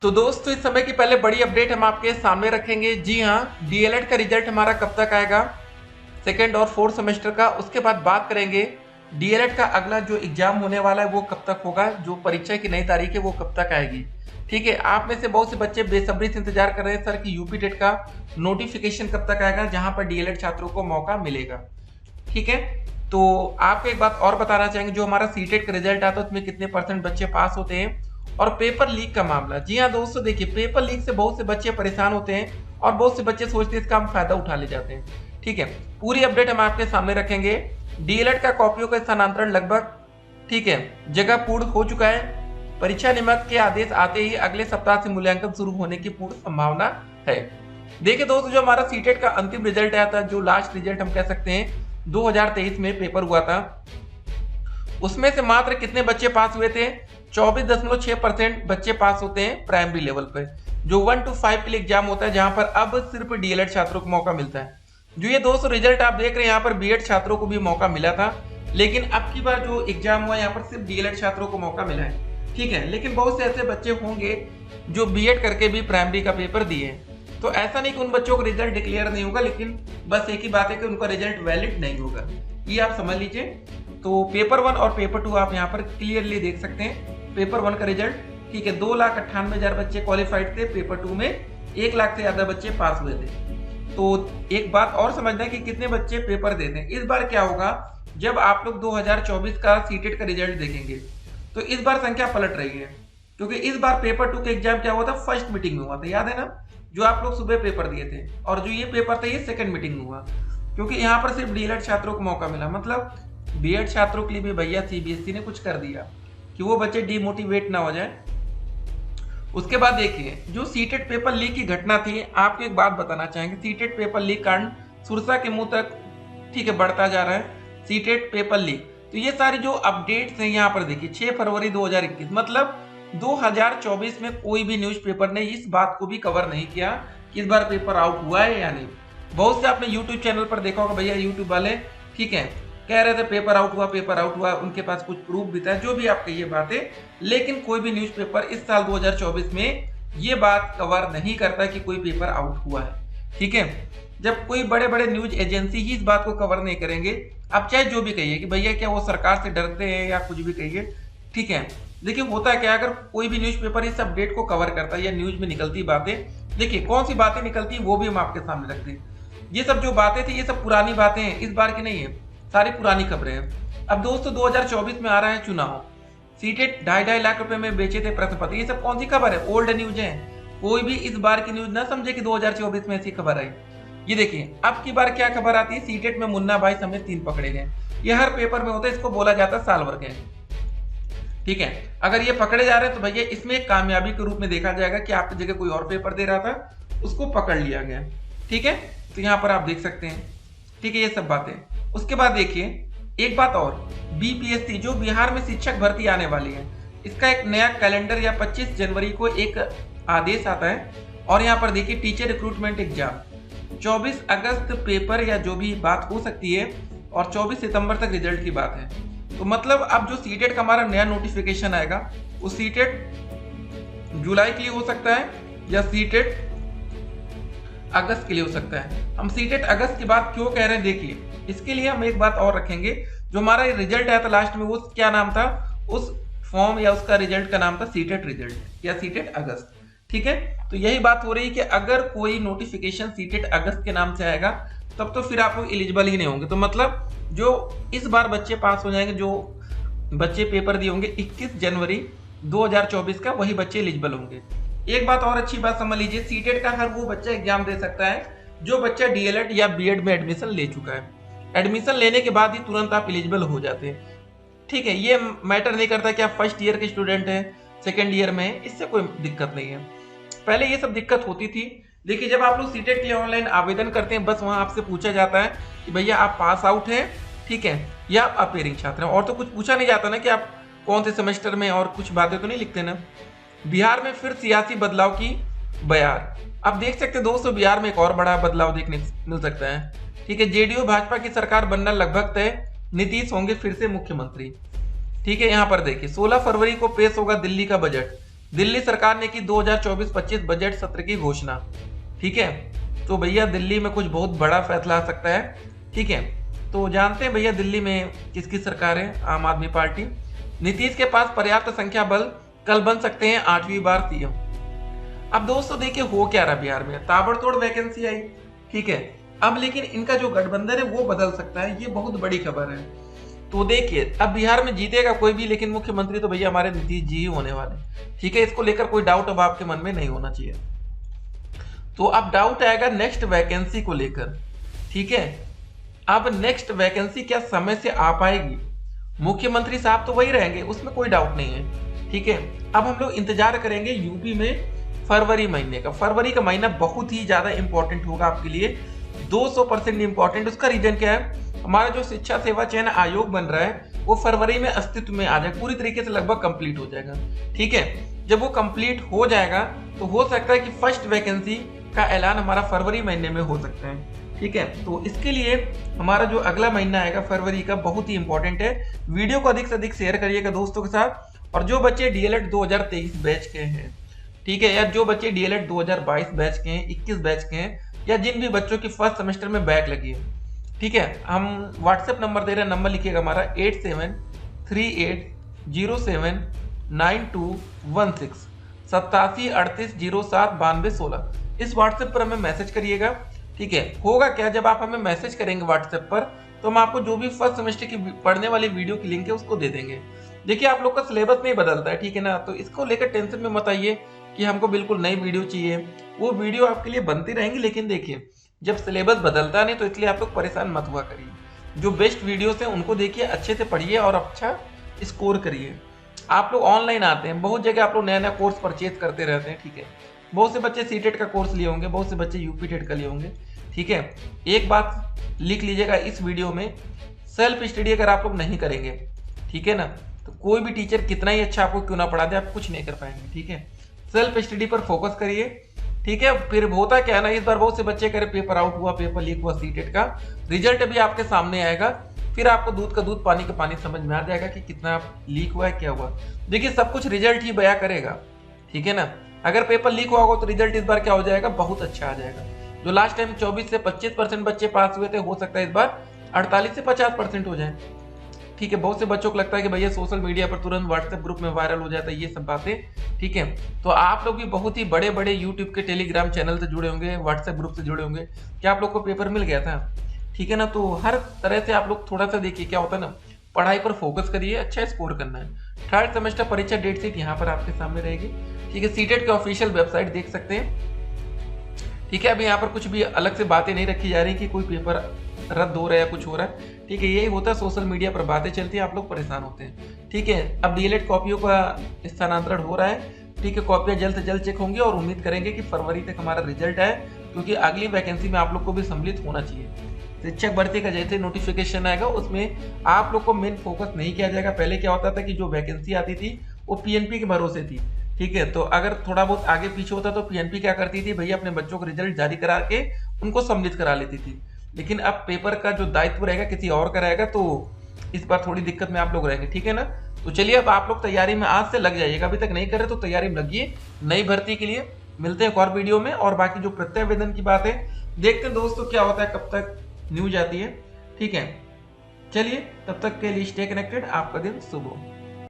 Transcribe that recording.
तो दोस्तों इस समय की पहले बड़ी अपडेट हम आपके सामने रखेंगे। जी हाँ, डीएलएड का रिजल्ट हमारा कब तक आएगा, सेकेंड और फोर्थ सेमेस्टर का। उसके बाद बात करेंगे डीएलएड का अगला जो एग्जाम होने वाला है वो कब तक होगा, जो परीक्षा की नई तारीख है वो कब तक आएगी। ठीक है, आप में से बहुत से बच्चे बेसब्री से इंतजार कर रहे हैं सर कि यूपी टेट का नोटिफिकेशन कब तक आएगा जहां पर डीएलएड छात्रों को मौका मिलेगा। ठीक है, तो आपको एक बात और बताना चाहेंगे, जो हमारा सीटेट का रिजल्ट आता है उसमें कितने % बच्चे पास होते हैं और पेपर लीक का मामला। जी हाँ दोस्तों, देखिए पेपर लीक से बहुत से बच्चे परेशान होते हैं और बहुत से बच्चे सोचते हैं इसका हम फायदा उठा ले जाते हैं। ठीक है, पूरी अपडेट हम आपके सामने रखेंगे। डीएलएड का कॉपियों का स्थानांतरण लगभग ठीक है जगह पूर्ण हो चुका है। परीक्षा नियमावली के आदेश आते ही अगले सप्ताह से मूल्यांकन शुरू होने की पूर्ण संभावना है। देखिए दोस्तों, जो हमारा सीटेट का अंतिम रिजल्ट आया था, जो लास्ट रिजल्ट हम कह सकते हैं 2023 में पेपर हुआ था, उसमें से मात्र कितने बच्चे पास हुए थे? 24.6% बच्चे पास होते हैं प्राइमरी लेवल पर, जो 1 to 5 के लिए एग्जाम होता है, जहां पर अब सिर्फ डीएलएड छात्रों को मौका मिलता है। जो ये 200 रिजल्ट आप देख रहे हैं, यहाँ पर बीएड छात्रों को भी मौका मिला था, लेकिन अब की बार जो एग्जाम हुआ यहाँ पर सिर्फ डीएलएड छात्रों को मौका मिला है। ठीक है, लेकिन बहुत से ऐसे बच्चे होंगे जो बीएड करके भी प्राइमरी का पेपर दिए, तो ऐसा नहीं कि उन बच्चों को रिजल्ट डिक्लेयर नहीं होगा, लेकिन बस एक ही बात है कि उनका रिजल्ट वैलिड नहीं होगा, ये आप समझ लीजिए। तो पेपर 1 और पेपर 2 आप यहाँ पर क्लियरली देख सकते हैं। पेपर 1 का रिजल्ट ठीक है, 2,98,000 बच्चे क्वालिफाइड थे। पेपर 2 में 1 लाख से ज्यादा बच्चे पास हुए थे। तो एक बात और समझना है कि कितने बच्चे पेपर देते हैं। इस बार क्या होगा, जब आप लोग 2024 का सीटेट का रिजल्ट देखेंगे तो इस बार संख्या पलट रही है, क्योंकि इस बार पेपर 2 का एग्जाम क्या हुआ था, फर्स्ट मीटिंग में हुआ था, याद है ना, जो आप लोग सुबह पेपर दिए थे, और जो ये पेपर था ये सेकंड मीटिंग में हुआ, क्योंकि यहाँ पर सिर्फ डीएलएड छात्रों को मौका मिला। मतलब बीएड छात्रों के लिए भी भैया सीबीएसई ने कुछ कर दिया कि वो बच्चे डीमोटिवेट ना हो जाए। उसके बाद देखिए, जो सीटेट पेपर लीक की घटना थी, आपको एक बात बताना चाहेंगे। सीटेट पेपर लीक कांड सुरसा के मुंह तक ठीक है बढ़ता जा रहा है। सीटेट पेपर लीक, तो ये सारी जो अपडेट्स हैं यहाँ पर देखिए, 6 फरवरी 2021, मतलब 2024 में कोई भी न्यूज़पेपर ने इस बात को भी कवर नहीं किया कि इस बार पेपर आउट हुआ है या नहीं। बहुत से आपने यूट्यूब चैनल पर देखा होगा, भैया यूट्यूब वाले ठीक है कह रहे थे पेपर आउट हुआ, पेपर आउट हुआ, उनके पास कुछ प्रूफ भी था, जो भी आप कहिए बातें, लेकिन कोई भी न्यूज़पेपर इस साल 2024 में ये बात कवर नहीं करता कि कोई पेपर आउट हुआ है। ठीक है, जब कोई बड़े बड़े न्यूज एजेंसी ही इस बात को कवर नहीं करेंगे, आप चाहे जो भी कहिए कि भैया क्या वो सरकार से डरते हैं या कुछ भी कहिए। ठीक है, देखिए होता है क्या, अगर कोई भी न्यूज़पेपर इस अपडेट को कवर करता है या न्यूज में निकलती बातें, देखिए कौन सी बातें निकलती वो भी हम आपके सामने रखते हैं। ये सब जो बातें थी ये सब पुरानी बातें हैं, इस बार की नहीं है, सारी पुरानी खबरें हैं। अब दोस्तों 2024 में आ रहा है चुनाव, सीटेट 2.5 लाख रुपए में बेचे थे प्रश्न पत्र, ये सब कौन सी खबर है, ओल्ड न्यूज है। कोई भी इस बार की न्यूज ना समझे कि 2024 में ऐसी खबर आई। ये देखिए अब की बार क्या खबर आती है, सीटेट में मुन्ना भाई समेत 3 पकड़े गए। ये हर पेपर में होता है, इसको बोला जाता है साल भर के। ठीक है, अगर ये पकड़े जा रहे हैं तो भैया इसमें एक कामयाबी के रूप में देखा जाएगा कि आपकी जगह कोई और पेपर दे रहा था, उसको पकड़ लिया गया। ठीक है, तो यहाँ पर आप देख सकते हैं। ठीक है, ये सब बातें। उसके बाद देखिए एक बात और, बीपीएससी जो बिहार में शिक्षक भर्ती आने वाली है, इसका एक नया कैलेंडर या 25 जनवरी को एक आदेश आता है। और यहाँ पर देखिए टीचर रिक्रूटमेंट एग्जाम 24 अगस्त पेपर या जो भी बात हो सकती है, और 24 सितंबर तक रिजल्ट की बात है। तो मतलब अब जो सीटेट का हमारा नया नोटिफिकेशन आएगा, वो सीटेट जुलाई के लिए हो सकता है या सीटेट अगस्त के लिए हो सकता है। हम सीटेट अगस्त की बात क्यों कह रहे हैं, देखिए इसके लिए हम एक बात और रखेंगे। जो हमारा रिजल्ट आया था लास्ट में, वो क्या नाम था, उस फॉर्म या उसका रिजल्ट का नाम था सीटेट रिजल्ट या सीटेट अगस्त। ठीक है, तो यही बात हो रही है कि अगर कोई नोटिफिकेशन सीटेट अगस्त के नाम से आएगा तब तो फिर आप लोग एलिजिबल ही नहीं होंगे। तो मतलब जो इस बार बच्चे पास हो जाएंगे, जो बच्चे पेपर दिए होंगे 21 जनवरी 2024 का, वही बच्चे एलिजिबल होंगे। एक बात और अच्छी बात समझ लीजिए, सीटेट का हर वो बच्चा एग्जाम दे सकता है जो बच्चा डीएलएड या बीएड में एडमिशन ले चुका है। एडमिशन लेने के बाद ही तुरंत आप एलिजिबल हो जाते हैं। ठीक है, ये मैटर नहीं करता कि आप फर्स्ट ईयर के स्टूडेंट हैं, सेकेंड ईयर में हैं, इससे कोई दिक्कत नहीं है। पहले ये सब दिक्कत होती थी। देखिए जब आप लोग सीटेट के लिए ऑनलाइन आवेदन करते हैं, बस वहाँ आपसे पूछा जाता है कि भैया आप पास आउट हैं, ठीक है, या आप अपेयरिंग छात्र हैं, और तो कुछ पूछा नहीं जाता ना कि आप कौन से सेमेस्टर में, और कुछ बातें तो नहीं लिखते ना। बिहार में फिर सियासी बदलाव की बयार, अब देख सकते हैं दोस्तों बिहार में एक और बड़ा बदलाव देखने मिल सकता है। ठीक है, जेडीयू भाजपा की सरकार बनना लगभग तय, नीतीश होंगे फिर से मुख्यमंत्री। ठीक है, यहाँ पर देखिए 16 फरवरी को पेश होगा दिल्ली का बजट। दिल्ली सरकार ने की 2024-25 बजट सत्र की घोषणा। ठीक है, तो भैया दिल्ली में कुछ बहुत बड़ा फैसला आ सकता है। ठीक है, तो जानते हैं भैया दिल्ली में किसकी सरकार है? आम आदमी पार्टी। नीतीश के पास पर्याप्त संख्या बल, कल बन सकते हैं 8वीं बार सीएम। अब दोस्तों देखिए हो क्या रहा बिहार में, ताबड़तोड़ वैकेंसी आई। ठीक है, अब लेकिन इनका जो गठबंधन है वो बदल सकता है, ये बहुत बड़ी खबर है। तो देखिए अब बिहार में जीतेगा कोई भी, लेकिन मुख्यमंत्री तो भैया हमारे नीतीश जी ही होने वाले। ठीक है, इसको लेकर कोई डाउट अब आपके मन में नहीं होना चाहिए। तो अब डाउट आएगा नेक्स्ट वैकेंसी को लेकर। ठीक है, अब नेक्स्ट वैकेंसी क्या समय से आ पाएगी? मुख्यमंत्री साहब तो वही रहेंगे, उसमें कोई डाउट नहीं है। ठीक है, अब हम लोग इंतजार करेंगे यूपी में फरवरी महीने का। फरवरी का महीना बहुत ही ज्यादा इंपॉर्टेंट होगा आपके लिए, 200% इंपॉर्टेंट। उसका रीजन क्या है? हमारा जो शिक्षा सेवा चयन आयोग बन रहा है वो फरवरी में अस्तित्व में आ जाएगा, पूरी तरीके से लगभग कंप्लीट हो जाएगा। ठीक है, जब वो कंप्लीट हो जाएगा तो हो सकता है कि फर्स्ट वैकेंसी का ऐलान हमारा फरवरी महीने में हो सकता है। ठीक है, तो इसके लिए हमारा जो अगला महीना आएगा फरवरी का बहुत ही इंपॉर्टेंट है। वीडियो को अधिक से अधिक शेयर करिएगा दोस्तों के साथ। और जो बच्चे डीएलएड 2023 बैच के हैं, ठीक है, या जो बच्चे डीएलएड 2022 बैच के हैं, 21 बैच के हैं, या जिन भी बच्चों की फर्स्ट सेमेस्टर में बैक लगी है, ठीक है, हम व्हाट्सएप नंबर दे रहे हैं, नंबर लिखिएगा हमारा 8738079216 8738079216। इस व्हाट्सएप पर हमें मैसेज करिएगा। ठीक है, होगा क्या, जब आप हमें मैसेज करेंगे व्हाट्सएप पर तो हम आपको जो भी फर्स्ट सेमेस्टर की पढ़ने वाली वीडियो की लिंक है उसको दे देंगे। देखिए आप लोग का सिलेबस नहीं बदलता है, ठीक है ना, तो इसको लेकर टेंशन में मत आइए कि हमको बिल्कुल नई वीडियो चाहिए। वो वीडियो आपके लिए बनती रहेंगी, लेकिन देखिए जब सिलेबस बदलता नहीं तो इसलिए आप लोग परेशान मत हुआ करिए। जो बेस्ट वीडियोस हैं उनको देखिए, अच्छे से पढ़िए और अच्छा स्कोर करिए। आप लोग ऑनलाइन आते हैं, बहुत जगह आप लोग नया नया कोर्स परचेज करते रहते हैं। ठीक है, बहुत से बच्चे सीटेट का कोर्स लिए होंगे, बहुत से बच्चे यूपी टेट का लिए होंगे। ठीक है, एक बात लिख लीजिएगा इस वीडियो में, सेल्फ स्टडी अगर आप लोग नहीं करेंगे, ठीक है ना, तो कोई भी टीचर कितना ही अच्छा आपको क्यों ना पढ़ा दे, आप कुछ नहीं कर पाएंगे। ठीक है, सेल्फ स्टडी पर फोकस करिए। ठीक है, फिर होता क्या है ना, इस बार बहुत से बच्चे कह रहे पेपर आउट हुआ, पेपर लीक हुआ, सीटेट का रिजल्ट भी आपके सामने आएगा, फिर आपको दूध का दूध पानी का पानी समझ में आ जाएगा कि कितना लीक हुआ है, क्या हुआ। देखिए सब कुछ रिजल्ट ही बयां करेगा। ठीक है ना, अगर पेपर लीक हुआ होगा तो रिजल्ट इस बार क्या हो जाएगा, बहुत अच्छा आ जाएगा। जो लास्ट टाइम 24 से 25% बच्चे पास हुए थे, हो सकता है इस बार 48 से 50% हो जाए। ठीक है, बहुत से बच्चों को लगता है कि भैया सोशल मीडिया पर तुरंत व्हाट्सएप ग्रुप में वायरल हो जाता है, ये सब बातें। ठीक है, तो आप लोग भी बहुत ही बड़े बड़े यूट्यूब के टेलीग्राम चैनल से जुड़े होंगे, व्हाट्सएप ग्रुप से जुड़े होंगे, क्या आप लोग को पेपर मिल गया था? ठीक है ना, तो हर तरह से आप लोग थोड़ा सा देखिए, क्या होता है ना, पढ़ाई पर फोकस करिए, अच्छा स्कोर करना है। थर्ड सेमेस्टर परीक्षा डेट शीट यहाँ पर आपके सामने रहेगी। ठीक है, सीटेट के ऑफिशियल वेबसाइट देख सकते हैं। ठीक है, अभी यहाँ पर कुछ भी अलग से बातें नहीं रखी जा रही कि कोई पेपर रद्द हो रहा है या कुछ हो रहा है। ठीक है, यही होता है, सोशल मीडिया पर बातें चलती है, आप लोग परेशान होते हैं। ठीक है, अब डीएलएड कॉपियों का स्थानांतरण हो रहा है। ठीक है, कॉपियां जल्द से जल्द चेक होंगी और उम्मीद करेंगे कि फरवरी तक हमारा रिजल्ट आए, क्योंकि अगली वैकेंसी में आप लोग को भी सम्मिलित होना चाहिए। शिक्षक भर्ती का जैसे नोटिफिकेशन आएगा उसमें आप लोग को मेन फोकस नहीं किया जाएगा। पहले क्या होता था कि जो वैकेंसी आती थी वो पीएनपी के भरोसे थी। ठीक है, तो अगर थोड़ा बहुत आगे पीछे होता तो पीएनपी क्या करती थी भैया, अपने बच्चों को रिजल्ट जारी करा के उनको सम्मिलित करा लेती थी। लेकिन अब पेपर का जो दायित्व रहेगा किसी और का रहेगा, तो इस बार थोड़ी दिक्कत में आप लोग रहेंगे। ठीक है ना, तो चलिए अब आप लोग तैयारी में आज से लग जाइएगा, अभी तक नहीं कर रहे तो तैयारी में लगिए नई भर्ती के लिए। मिलते हैं एक और वीडियो में, और बाकी जो प्रत्यावेदन की बात है देखते हैं दोस्तों क्या होता है, कब तक न्यूज आती है। ठीक है, चलिए तब तक के लिए स्टे कनेक्टेड, आपका दिन शुभ हो।